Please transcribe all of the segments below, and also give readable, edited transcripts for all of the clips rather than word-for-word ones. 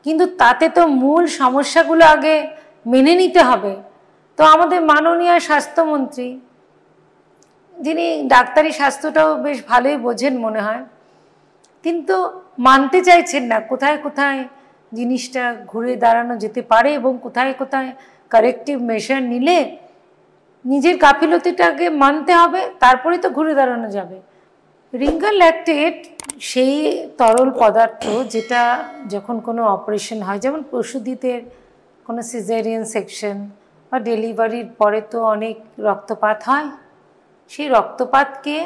কিন্তু তাতে তো মূল সমস্যাগুলো আগে মেনে নিতে হবে। তো আমাদের মাননীয় স্বাস্থ্যমন্ত্রী, যিনি ডাক্তারি স্বাস্থ্যটাও বেশ ভালোই বোঝেন মনে হয়, কিন্তু মানতে চাইছেন না কোথায় কোথায় জিনিসটা ঘুরে দাঁড়ানো যেতে পারে এবং কোথায় কোথায় কারেক্টিভ মেজার নিলে নিজের গাফিলতিটাকে মানতে হবে, তারপরে তো ঘুরে দাঁড়ানো যাবে। রিঙ্গার ল্যাকটেট সেই তরল পদার্থ যেটা যখন কোনো অপারেশন হয়, যেমন প্রসূতিদের কোনো সিজারিয়ান সেকশন বা ডেলিভারির পরে তো অনেক রক্তপাত হয়, সেই রক্তপাতকে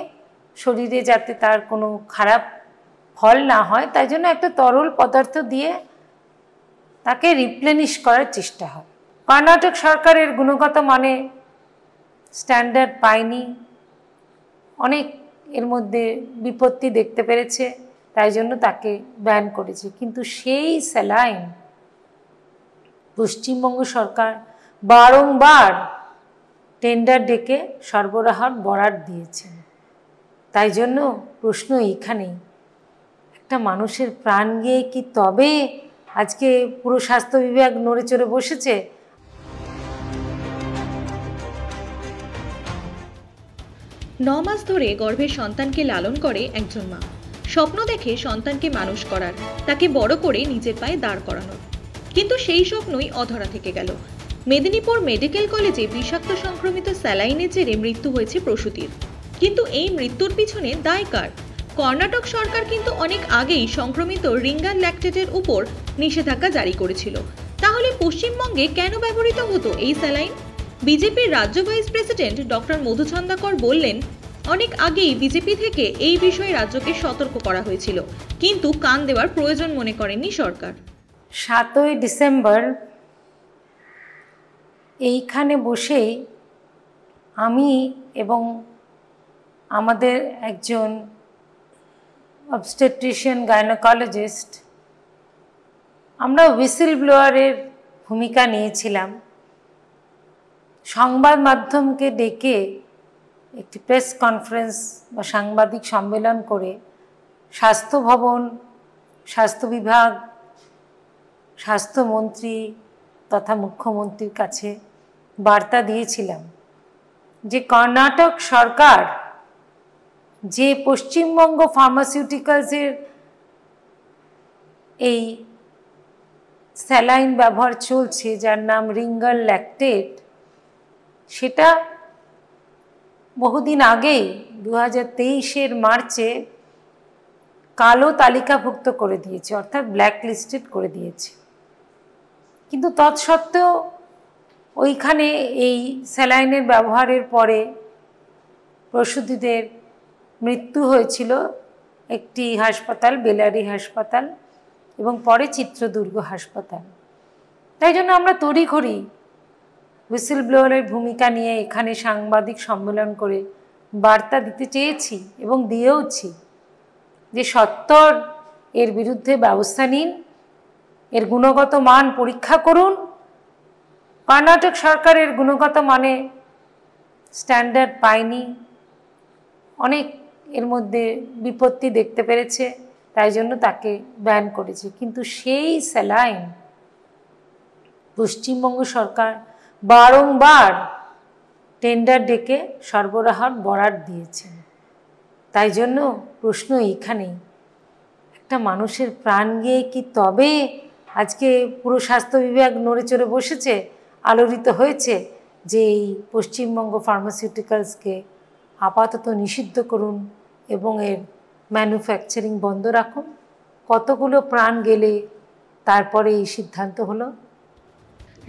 শরীরে যাতে তার কোনো খারাপ ফল না হয় তাই জন্য একটা তরল পদার্থ দিয়ে তাকে রিপ্লেনিশ করার চেষ্টা হয়। কর্ণাটক সরকারের গুণগত মানে স্ট্যান্ডার্ড পায়নি, অনেক এর মধ্যে বিপত্তি দেখতে পেরেছে, তাই জন্য তাকে ব্যান করেছে। কিন্তু সেই স্যালাইন পশ্চিমবঙ্গ সরকার বারংবার টেন্ডার ডেকে সরবরাহর বরাত দিয়েছেন। তাই জন্য প্রশ্ন এইখানেই, একটা মানুষের প্রাণ গিয়ে কি তবে আজকে পুরো স্বাস্থ্য বিভাগ নড়ে চড়ে বসেছে? 9 মাস ধরে গর্ভের সন্তানকে লালন করে একজন মা, স্বপ্ন দেখে সন্তানকে মানুষ করার, তাকে বড় করে নিজের পায়ে দাঁড় করানোর। কিন্তু সেই স্বপ্নই অধরা থেকে গেল। মেদিনীপুর মেডিকেল কলেজে বিষাক্ত সংক্রমিত স্যালাইনের জেরে মৃত্যু হয়েছে প্রসূতির। কিন্তু এই মৃত্যুর পিছনে দায় কার? কর্ণাটক সরকার কিন্তু অনেক আগেই সংক্রমিত রিঙ্গার ল্যাকটেটের উপর নিষেধাজ্ঞা জারি করেছিল। তাহলে পশ্চিমবঙ্গে কেন ব্যবহৃত হতো এই স্যালাইন? বিজেপির রাজ্য ভাইস প্রেসিডেন্ট ডক্টর মধুচন্দাকর বললেন, অনেক আগেই বিজেপি থেকে এই বিষয়ে রাজ্যকে সতর্ক করা হয়েছিল, কিন্তু কান দেওয়ার প্রয়োজন মনে করেননি সরকার। 7ই ডিসেম্বর এইখানে বসেই আমি এবং আমাদের একজন অবস্টেট্রিশিয়ান গাইনোকোলজিস্ট আমরা হুইসেল ব্লোয়ারের ভূমিকা নিয়েছিলাম। সংবাদ মাধ্যমকে ডেকে একটি প্রেস কনফারেন্স বা সাংবাদিক সম্মেলন করে স্বাস্থ্য ভবন, স্বাস্থ্য বিভাগ, স্বাস্থ্যমন্ত্রী তথা মুখ্যমন্ত্রীর কাছে বার্তা দিয়েছিলাম যে কর্ণাটক সরকার যে পশ্চিমবঙ্গ ফার্মাসিউটিক্যালসের এই স্যালাইন ব্যবহার চলছে যার নাম রিঙ্গার ল্যাকটেট, সেটা বহুদিন আগেই 2023 মার্চে কালো তালিকাভুক্ত করে দিয়েছে, অর্থাৎ ব্ল্যাক লিস্টেড করে দিয়েছে। কিন্তু তৎসত্ত্বেও ওইখানে এই স্যালাইনের ব্যবহারের পরে প্রসূতিদের মৃত্যু হয়েছিল একটি হাসপাতাল, বেলারি হাসপাতাল, এবং পরে চিত্রদুর্গ হাসপাতাল। তাই জন্য আমরা তড়িঘড়ি হুইসেল ব্লোয়ারের ভূমিকা নিয়ে এখানে সাংবাদিক সম্মেলন করে বার্তা দিতে চেয়েছি এবং দিয়েওছি যে সত্বর এর বিরুদ্ধে ব্যবস্থা নিন, এর গুণগত মান পরীক্ষা করুন। কর্ণাটক সরকারের গুণগত মানে স্ট্যান্ডার্ড পায়নি, অনেক এর মধ্যে বিপত্তি দেখতে পেরেছে, তাই জন্য তাকে ব্যান করেছে। কিন্তু সেই স্যালাইন পশ্চিমবঙ্গ সরকার বারংবার টেন্ডার ডেকে সরবরাহর বরাত দিয়েছেন। তাই জন্য প্রশ্ন এইখানেই, একটা মানুষের প্রাণ গিয়ে কি তবে আজকে পুরো স্বাস্থ্য বিভাগ নড়ে চড়ে বসেছে, আলোড়িত হয়েছে যে এই পশ্চিমবঙ্গ ফার্মাসিউটিক্যালসকে আপাতত নিষিদ্ধ করুন এবং এর ম্যানুফ্যাকচারিং বন্ধ রাখুন? কতগুলো প্রাণ গেলে তারপরে এই সিদ্ধান্ত হলো।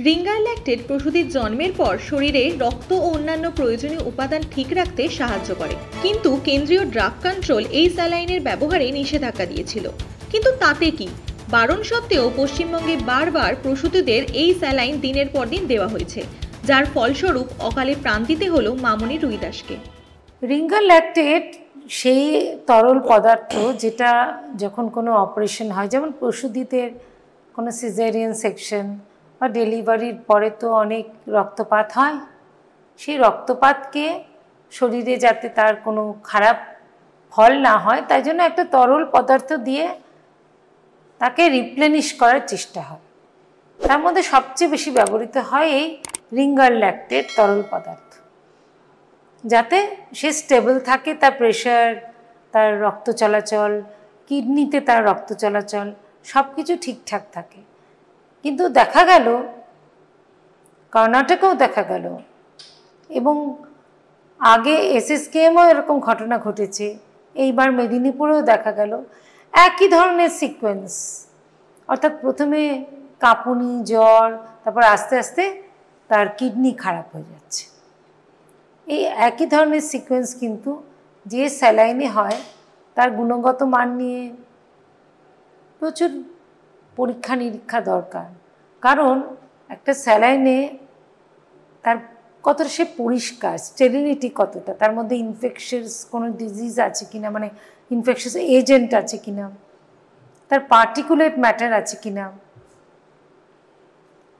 রিঙ্গার ল্যাকটেট প্রসূতির জন্মের পর শরীরে রক্ত ও অন্যান্য প্রয়োজনীয় উপাদান ঠিক রাখতে সাহায্য করে, কিন্তু কেন্দ্রীয় ড্রাগ কন্ট্রোল এই স্যালাইনের ব্যবহারে নিষেধাজ্ঞা দিয়েছিল। কিন্তু তাতে কি? বারণ সত্ত্বেও পশ্চিমবঙ্গে বারবার প্রসূতিদের এই স্যালাইন দিনের পর দিন দেওয়া হয়েছে, যার ফলস্বরূপ অকালে প্রাণ দিতে হলো মামনি রুইদাসকে। রিঙ্গার ল্যাকটেট সেই তরল পদার্থ যেটা যখন কোনো অপারেশন হয়, যেমন প্রসূতিদের কোনো সিজারিয়ান সেকশন বা ডেলিভারির পরে তো অনেক রক্তপাত হয়, সেই রক্তপাতকে শরীরে যাতে তার কোনো খারাপ ফল না হয় তাই জন্য একটা তরল পদার্থ দিয়ে তাকে রিপ্লেনিশ করার চেষ্টা হয়। তার মধ্যে সবচেয়ে বেশি ব্যবহৃত হয় এই রিঙ্গার ল্যাকটেট তরল পদার্থ, যাতে সে স্টেবল থাকে, তার প্রেশার, তার রক্ত চলাচল, কিডনিতে তার রক্ত চলাচল সব কিছু ঠিকঠাক থাকে। কিন্তু দেখা গেল, কর্ণাটকেও দেখা গেল, এবং আগে এসএসকেএমও এরকম ঘটনা ঘটেছে, এইবার মেদিনীপুরেও দেখা গেল একই ধরনের সিকোয়েন্স। অর্থাৎ প্রথমে কাঁপুনি, জ্বর, তারপর আস্তে আস্তে তার কিডনি খারাপ হয়ে যাচ্ছে। এই একই ধরনের সিকোয়েন্স কিন্তু যে স্যালাইনে হয় তার গুণগত মান নিয়ে প্রচুর পরীক্ষা নিরীক্ষা দরকার। কারণ একটা স্যালাইনে তার কতটা সে পরিষ্কার, স্টেরিলিটি কতটা, তার মধ্যে ইনফেকশাস কোনো ডিজিজ আছে কিনা, মানে ইনফেকশাস এজেন্ট আছে কিনা, তার পার্টিকুলেট ম্যাটার আছে কিনা,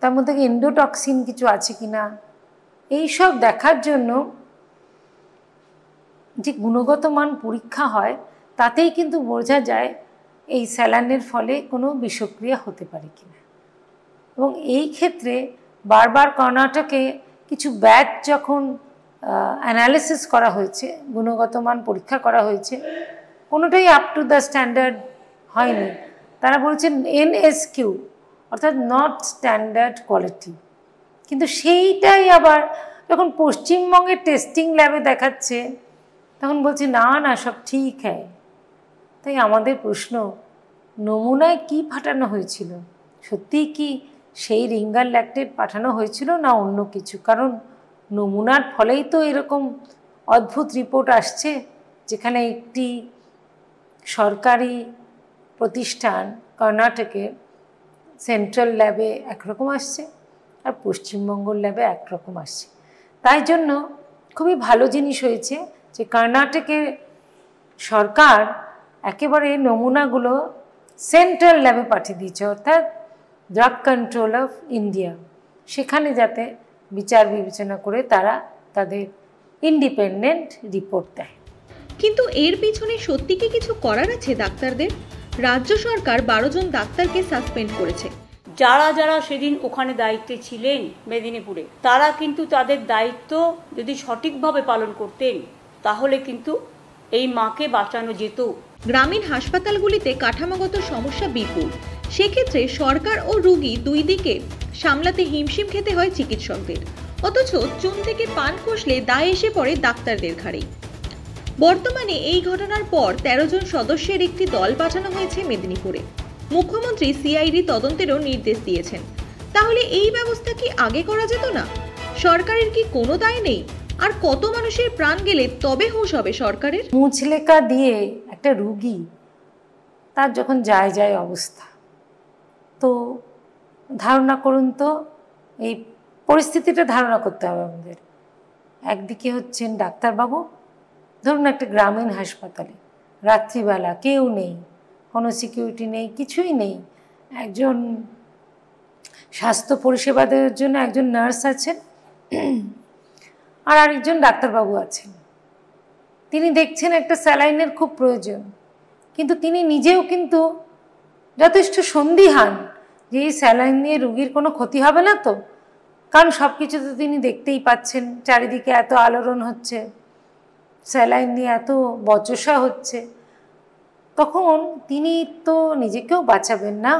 তার মধ্যে এন্ডোটক্সিন কিছু আছে কিনা, এইসব দেখার জন্য যে গুণগত মান পরীক্ষা হয় তাতেই কিন্তু বোঝা যায় এই স্যালাইনের ফলে কোনো বিষক্রিয়া হতে পারে কিনা। এবং এই ক্ষেত্রে বারবার কর্ণাটকে কিছু ব্যাচ যখন অ্যানালিসিস করা হয়েছে, গুণগত মান পরীক্ষা করা হয়েছে, কোনোটাই আপ টু দ্য স্ট্যান্ডার্ড হয়নি। তারা বলছেন NSQ, অর্থাৎ নট স্ট্যান্ডার্ড কোয়ালিটি। কিন্তু সেইটাই আবার যখন পশ্চিমবঙ্গের টেস্টিং ল্যাবে দেখাচ্ছে তখন বলছে না না সব ঠিক হ্যাঁ। তাই আমাদের প্রশ্ন, নমুনায় কি পাঠানো হয়েছিল? সত্যিই কি সেই রিঙ্গার ল্যাকটেট পাঠানো হয়েছিল না অন্য কিছু? কারণ নমুনার ফলেই তো এরকম অদ্ভুত রিপোর্ট আসছে, যেখানে একটি সরকারি প্রতিষ্ঠান কর্ণাটকের সেন্ট্রাল ল্যাবে একরকম আসছে আর পশ্চিমবঙ্গের ল্যাবে একরকম আসছে। তাই জন্য খুবই ভালো জিনিস হয়েছে যে কর্ণাটকের সরকার একেবারে নমুনাগুলো সেন্ট্রাল ল্যাবে পাঠিয়ে দিয়েছে, অর্থাৎ ড্রাগ কন্ট্রোল অফ ইন্ডিয়া, সেখানে যাতে বিচার বিবেচনা করে তারা তাদের ইন্ডিপেন্ডেন্ট রিপোর্ট দেয়। কিন্তু এর পিছনে সত্যি কি কিছু করার আছে ডাক্তারদের? রাজ্য সরকার 12 জন ডাক্তারকে সাসপেন্ড করেছে। যারা যারা সেদিন ওখানে দায়িত্বে ছিলেন মেদিনীপুরে, তারা কিন্তু তাদের দায়িত্ব যদি সঠিকভাবে পালন করতেন তাহলে কিন্তু এই মাকে বাঁচানো যেত। গ্রামীণ হাসপাতালগুলিতে কাঠামোগত সমস্যা বিপুল, সেক্ষেত্রে সরকার ও রোগী দুই দিকে সামলাতে হিমশিম খেতে হয় চিকিৎসকদের। অথচ চুন থেকে পান কষলে দায় এসে পড়ে ডাক্তারদের ঘাড়েই। বর্তমানে এই ঘটনার পর 13 জন সদস্যের একটি দল পাঠানো হয়েছে মেদিনীপুরে। মুখ্যমন্ত্রী সিআইডি তদন্তেরও নির্দেশ দিয়েছেন। তাহলে এই ব্যবস্থা কি আগে করা যেত না? সরকারের কি কোনো দায় নেই? আর কত মানুষের প্রাণ গেলে তবে হুঁশ হবে সরকারের? মুচলেকা দিয়ে একটা রুগী, তার যখন যায় অবস্থা, তো ধারণা করুন তো, এই পরিস্থিতিটা ধারণা করতে হবে আমাদের। একদিকে হচ্ছেন ডাক্তারবাবু, ধরুন একটা গ্রামীণ হাসপাতালে রাত্রিবেলা কেউ নেই, কোনো সিকিউরিটি নেই, কিছুই নেই, একজন স্বাস্থ্য পরিষেবা দেওয়ার জন্য একজন নার্স আছেন আর আরেকজন ডাক্তারবাবু আছেন। তিনি দেখছেন একটা স্যালাইনের খুব প্রয়োজন, কিন্তু তিনি নিজেও কিন্তু যথেষ্ট সন্দিহান যে এই স্যালাইন নিয়ে রুগীর কোনো ক্ষতি হবে না তো, কারণ সব কিছু তো তিনি দেখতেই পাচ্ছেন, চারিদিকে এত আলোড়ন হচ্ছে, স্যালাইন নিয়ে এত বচসা হচ্ছে। তখন তিনি তো নিজেকেও বাঁচাবেন না,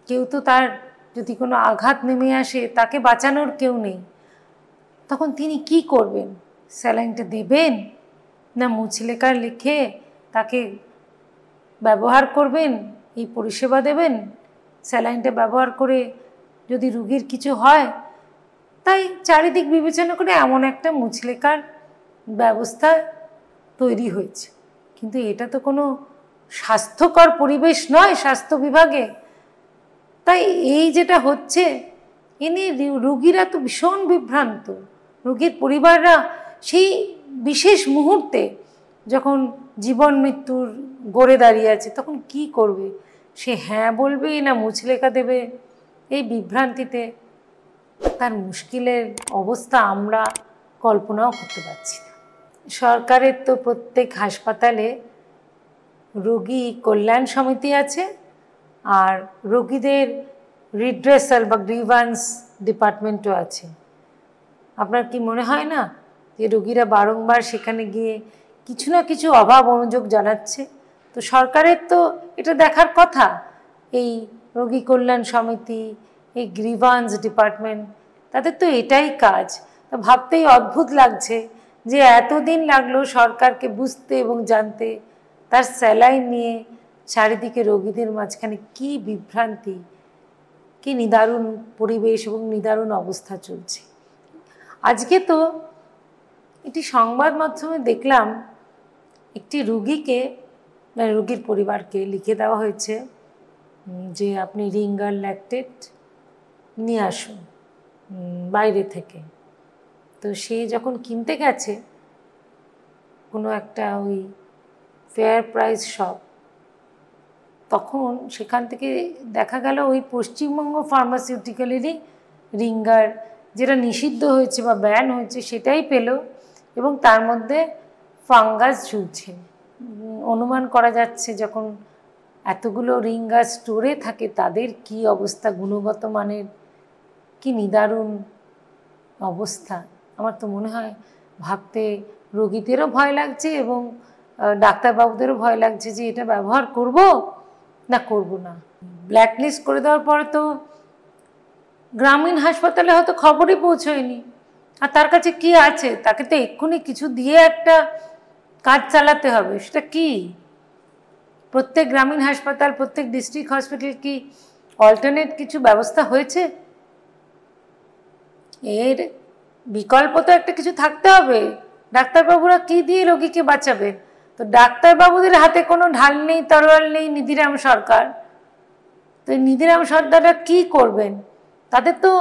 কেউ তো তার যদি কোনো আঘাত নেমে আসে তাকে বাঁচানোর কেউ নেই। তখন তিনি কি করবেন? স্যালাইনটা দেবেন না মুচলেকা লিখে তাকে ব্যবহার করবেন, এই পরিষেবা দেবেন? স্যালাইনটা ব্যবহার করে যদি রুগীর কিছু হয়, তাই চারিদিক বিবেচনা করে এমন একটা মুচলেকার ব্যবস্থা তৈরি হয়েছে। কিন্তু এটা তো কোনো স্বাস্থ্যকর পরিবেশ নয় স্বাস্থ্য বিভাগে। তাই এই যেটা হচ্ছে এ নিয়ে রুগীরা তো ভীষণ বিভ্রান্ত, রোগীর পরিবাররা সেই বিশেষ মুহূর্তে যখন জীবন মৃত্যুর গড়ে দাঁড়িয়ে আছে তখন কি করবে? সে হ্যাঁ বলবে না মুচলেকা দেবে? এই বিভ্রান্তিতে তার মুশকিলের অবস্থা আমরা কল্পনাও করতে পারছি না। সরকারের তো প্রত্যেক হাসপাতালে রোগী কল্যাণ সমিতি আছে আর রোগীদের রিড্রেসাল বা গ্রিভান্স ডিপার্টমেন্টও আছে। আপনার কি মনে হয় না যে রোগীরা বারংবার সেখানে গিয়ে কিছু না কিছু অভাব অনুযোগ জানাচ্ছে? তো সরকারের তো এটা দেখার কথা, এই রোগী কল্যাণ সমিতি, এই গ্রিভান্স ডিপার্টমেন্ট, তাদের তো এটাই কাজ। তো ভাবতেই অদ্ভুত লাগছে যে এতদিন লাগলো সরকারকে বুঝতে এবং জানতে তার স্যালাইন নিয়ে চারিদিকে রোগীদের মাঝখানে কি বিভ্রান্তি, কি নিদারুণ পরিবেশ এবং নিদারুণ অবস্থা চলছে। আজকে তো একটি সংবাদ মাধ্যমে দেখলাম একটি রোগীকে, মানে রোগীর পরিবারকে লিখে দেওয়া হয়েছে যে আপনি রিঙ্গার ল্যাকটেট নিয়ে আসুন বাইরে থেকে। তো সে যখন কিনতে গেছে কোনো একটা ওই ফেয়ার প্রাইস শপ, তখন সেখান থেকে দেখা গেল ওই পশ্চিমবঙ্গ ফার্মাসিউটিক্যালেরই রিঙ্গার, যেটা নিষিদ্ধ হয়েছে বা ব্যান হয়েছে, সেটাই পেল এবং তার মধ্যে ফাঙ্গাস ঝুলছে। অনুমান করা যাচ্ছে যখন এতগুলো রিঙ্গার স্টোরে থাকে তাদের কি অবস্থা, গুণগত মানের কি নিদারুণ অবস্থা। আমার তো মনে হয় ভাবতে রোগীদেরও ভয় লাগছে এবং ডাক্তারবাবুদেরও ভয় লাগছে যে এটা ব্যবহার করব না করব না। ব্ল্যাকলিস্ট করে দেওয়ার পরে তো গ্রামীণ হাসপাতালে হয়তো খবরই পৌঁছয়নি, আর তার কাছে কি আছে? তাকে তো এক্ষুনি কিছু দিয়ে একটা কাজ চালাতে হবে। সেটা কি? প্রত্যেক গ্রামীণ হাসপাতাল, প্রত্যেক ডিস্ট্রিক্ট হসপিটাল কি অল্টারনেট কিছু ব্যবস্থা হয়েছে? এর বিকল্প তো একটা কিছু থাকতে হবে। ডাক্তারবাবুরা কি দিয়ে রোগীকে বাঁচাবেন? তো ডাক্তারবাবুদের হাতে কোনো ঢাল নেই, তরোয়াল নেই, নিধিরাম সরকার। তো নিধিরাম সরকাররা কি করবেন? তাদের তো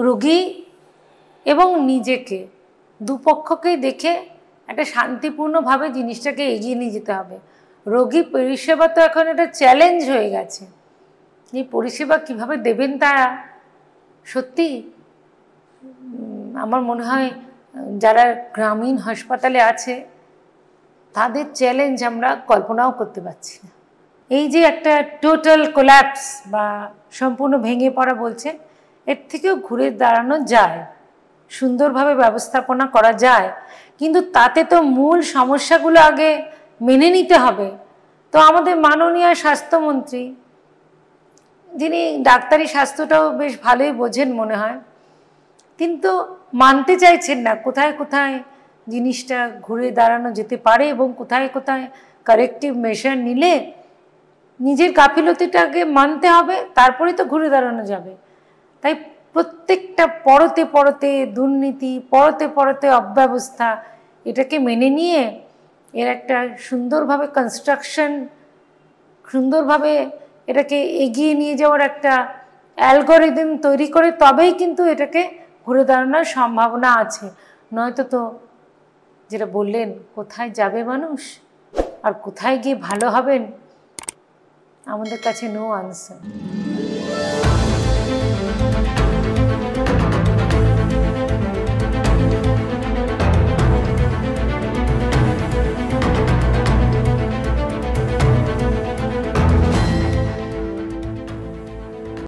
রোগী এবং নিজেকে দুপক্ষকেই দেখে একটা শান্তিপূর্ণভাবে জিনিসটাকে এগিয়ে নিয়ে যেতে হবে। রোগী পরিষেবা তো এখন একটা চ্যালেঞ্জ হয়ে গেছে। এই পরিষেবা কিভাবে দেবেন তারা? সত্যি আমার মনে হয় যারা গ্রামীণ হাসপাতালে আছে তাদের চ্যালেঞ্জ আমরা কল্পনাও করতে পারছি না। এই যে একটা টোটাল কোল্যাপস বা সম্পূর্ণ ভেঙে পড়া বলছে, এর থেকেও ঘুরে দাঁড়ানো যায়, সুন্দরভাবে ব্যবস্থাপনা করা যায়, কিন্তু তাতে তো মূল সমস্যাগুলো আগে মেনে নিতে হবে। তো আমাদের মাননীয় স্বাস্থ্যমন্ত্রী, যিনি ডাক্তারি স্বাস্থ্যটাও বেশ ভালোই বোঝেন মনে হয়, কিন্তু মানতে চাইছেন না কোথায় কোথায় জিনিসটা ঘুরে দাঁড়ানো যেতে পারে এবং কোথায় কোথায় কারেক্টিভ মেজার নিলে নিজের গাফিলতিটাকে মানতে হবে, তারপরে তো ঘুরে দাঁড়ানো যাবে। তাই প্রত্যেকটা পরতে পরতে দুর্নীতি, পরতে পরতে অব্যবস্থা, এটাকে মেনে নিয়ে এর একটা সুন্দরভাবে কনস্ট্রাকশন, সুন্দরভাবে এটাকে এগিয়ে নিয়ে যাওয়ার একটা অ্যালগোরিদম তৈরি করে তবেই কিন্তু এটাকে ঘুরে দাঁড়ানোর সম্ভাবনা আছে। নয়তো তো যেটা বললেন, কোথায় যাবে মানুষ আর কোথায় গিয়ে ভালো হবেন, আমাদের কাছে নো আনসার।